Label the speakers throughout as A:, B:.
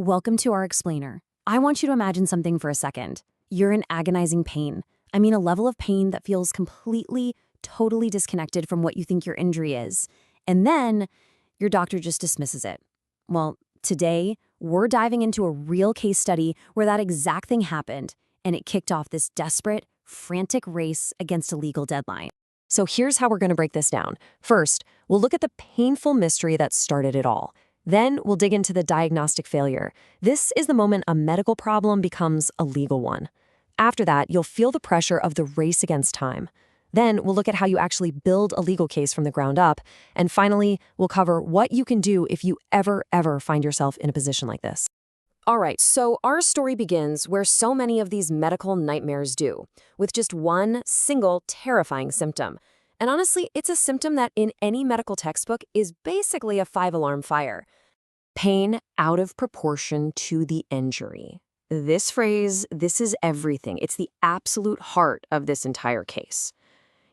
A: welcome to our explainer. I want you to imagine something for a second. You're in agonizing pain. I mean, a level of pain that feels completely, totally disconnected from what you think your injury is. And then your doctor just dismisses it. Well, today, we're diving into a real case study where that exact thing happened, and it kicked off this desperate, frantic race against a legal deadline.
B: So here's how we're going to break this down. First, we'll look at the painful mystery that started it all. Then we'll dig into the diagnostic failure. This is the moment a medical problem becomes a legal one. After that, you'll feel the pressure of the race against time. Then we'll look at how you actually build a legal case from the ground up. And finally, we'll cover what you can do if you ever find yourself in a position like this. All right, so our story begins where so many of these medical nightmares do, with just one single terrifying symptom. And honestly, it's a symptom that in any medical textbook is basically a 5-alarm fire. Pain out of proportion to the injury. This phrase, this is everything. It's the absolute heart of this entire case.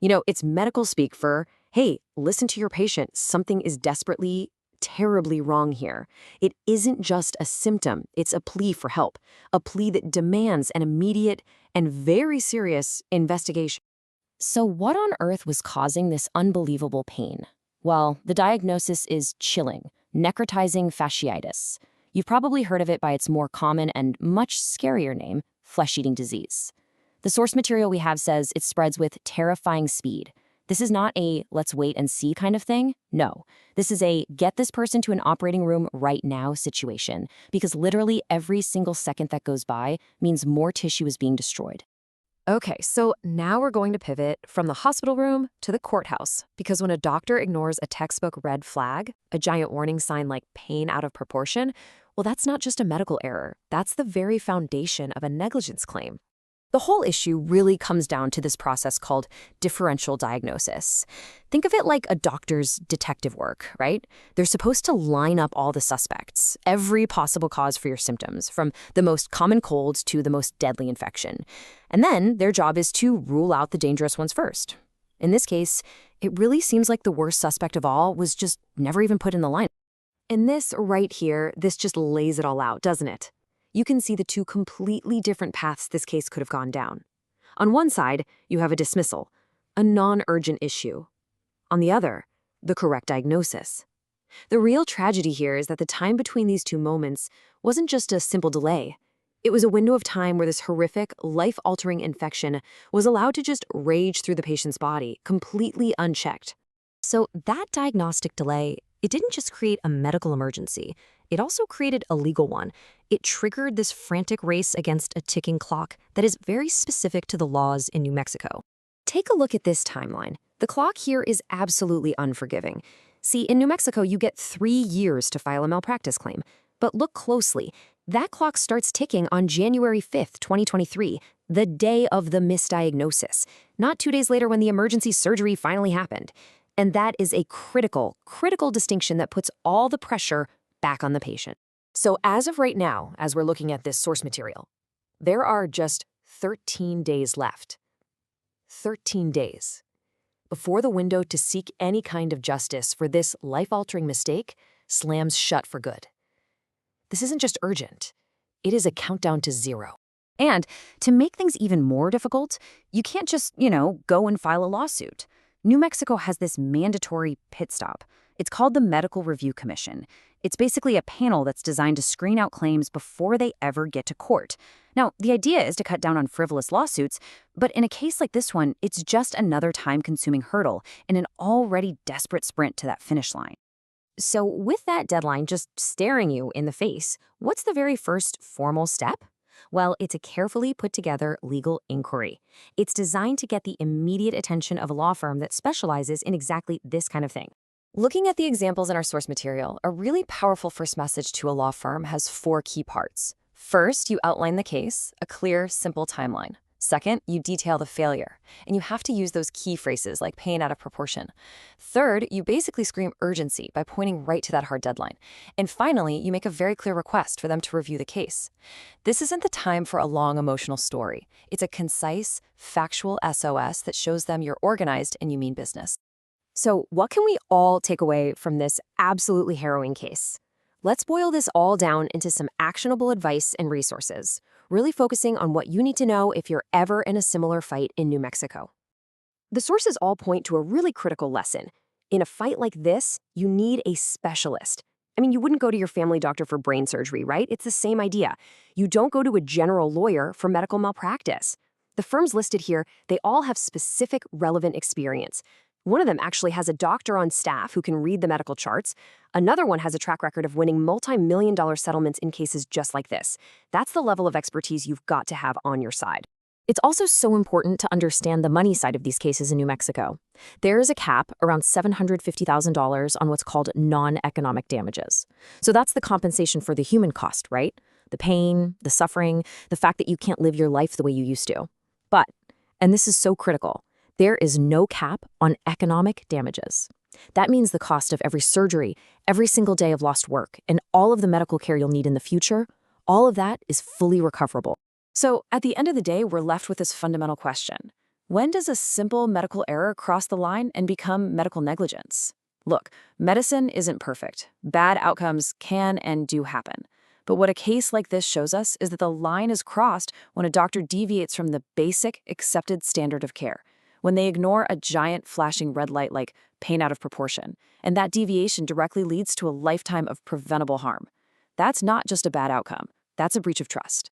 B: You know, it's medical speak for, hey, listen to your patient. Something is desperately, terribly wrong here. It isn't just a symptom. It's a plea for help, a plea that demands an immediate and very serious investigation. So what on earth was causing this unbelievable pain? Well, the diagnosis is chilling, necrotizing fasciitis. You've probably heard of it by its more common and much scarier name, flesh-eating disease. The source material we have says it spreads with terrifying speed. This is not a let's wait and see kind of thing. No, this is a get this person to an operating room right now situation, because literally every single second that goes by means more tissue is being destroyed. Okay, so now we're going to pivot from the hospital room to the courthouse, because when a doctor ignores a textbook red flag, a giant warning sign like pain out of proportion, well, that's not just a medical error. That's the very foundation of a negligence claim. The whole issue really comes down to this process called differential diagnosis. Think of it like a doctor's detective work, right? They're supposed to line up all the suspects, every possible cause for your symptoms, from the most common colds to the most deadly infection. And then their job is to rule out the dangerous ones first. In this case, it really seems like the worst suspect of all was just never even put in the line. And this right here, this just lays it all out, doesn't it? You can see the two completely different paths this case could have gone down. On one side, you have a dismissal, a non-urgent issue. On the other, the correct diagnosis. The real tragedy here is that the time between these two moments wasn't just a simple delay. It was a window of time where this horrific, life-altering infection was allowed to just rage through the patient's body, completely unchecked. So that diagnostic delay, it didn't just create a medical emergency. It also created a legal one. It triggered this frantic race against a ticking clock that is very specific to the laws in New Mexico. Take a look at this timeline. The clock here is absolutely unforgiving. See, in New Mexico, you get 3 years to file a malpractice claim. But look closely. That clock starts ticking on January 5th, 2023, the day of the misdiagnosis, not 2 days later when the emergency surgery finally happened. And that is a critical distinction that puts all the pressure back on the patient. So as of right now, as we're looking at this source material, there are just 13 days left. 13 days before the window to seek any kind of justice for this life-altering mistake slams shut for good. This isn't just urgent. It is a countdown to zero. And to make things even more difficult, you can't just, go and file a lawsuit. New Mexico has this mandatory pit stop. It's called the Medical Review Commission. It's basically a panel that's designed to screen out claims before they ever get to court. Now, the idea is to cut down on frivolous lawsuits, but in a case like this one, it's just another time-consuming hurdle in an already desperate sprint to that finish line. So with that deadline just staring you in the face, what's the very first formal step? Well, it's a carefully put together legal inquiry. It's designed to get the immediate attention of a law firm that specializes in exactly this kind of thing. Looking at the examples in our source material, a really powerful first message to a law firm has 4 key parts. First, you outline the case, a clear, simple timeline. Second, you detail the failure, and you have to use those key phrases like pain out of proportion. Third, you basically scream urgency by pointing right to that hard deadline. And finally, you make a very clear request for them to review the case. This isn't the time for a long emotional story. It's a concise, factual SOS that shows them you're organized and you mean business. So what can we all take away from this absolutely harrowing case? Let's boil this all down into some actionable advice and resources, really focusing on what you need to know if you're ever in a similar fight in New Mexico. The sources all point to a really critical lesson. In a fight like this, you need a specialist. I mean, you wouldn't go to your family doctor for brain surgery, right? It's the same idea. You don't go to a general lawyer for medical malpractice. The firms listed here, they all have specific relevant experience. One of them actually has a doctor on staff who can read the medical charts. Another one has a track record of winning multi-million-dollar settlements in cases just like this. That's the level of expertise you've got to have on your side. It's also so important to understand the money side of these cases in New Mexico. There is a cap around $750,000 on what's called non-economic damages. So that's the compensation for the human cost, right? The pain, the suffering, the fact that you can't live your life the way you used to. But, and this is so critical, there is no cap on economic damages. That means the cost of every surgery, every single day of lost work, and all of the medical care you'll need in the future, all of that is fully recoverable.
A: So, at the end of the day, we're left with this fundamental question. When does a simple medical error cross the line and become medical negligence? Look, medicine isn't perfect. Bad outcomes can and do happen. But what a case like this shows us is that the line is crossed when a doctor deviates from the basic, accepted standard of care, when they ignore a giant flashing red light like pain out of proportion, and that deviation directly leads to a lifetime of preventable harm. That's not just a bad outcome. That's a breach of trust.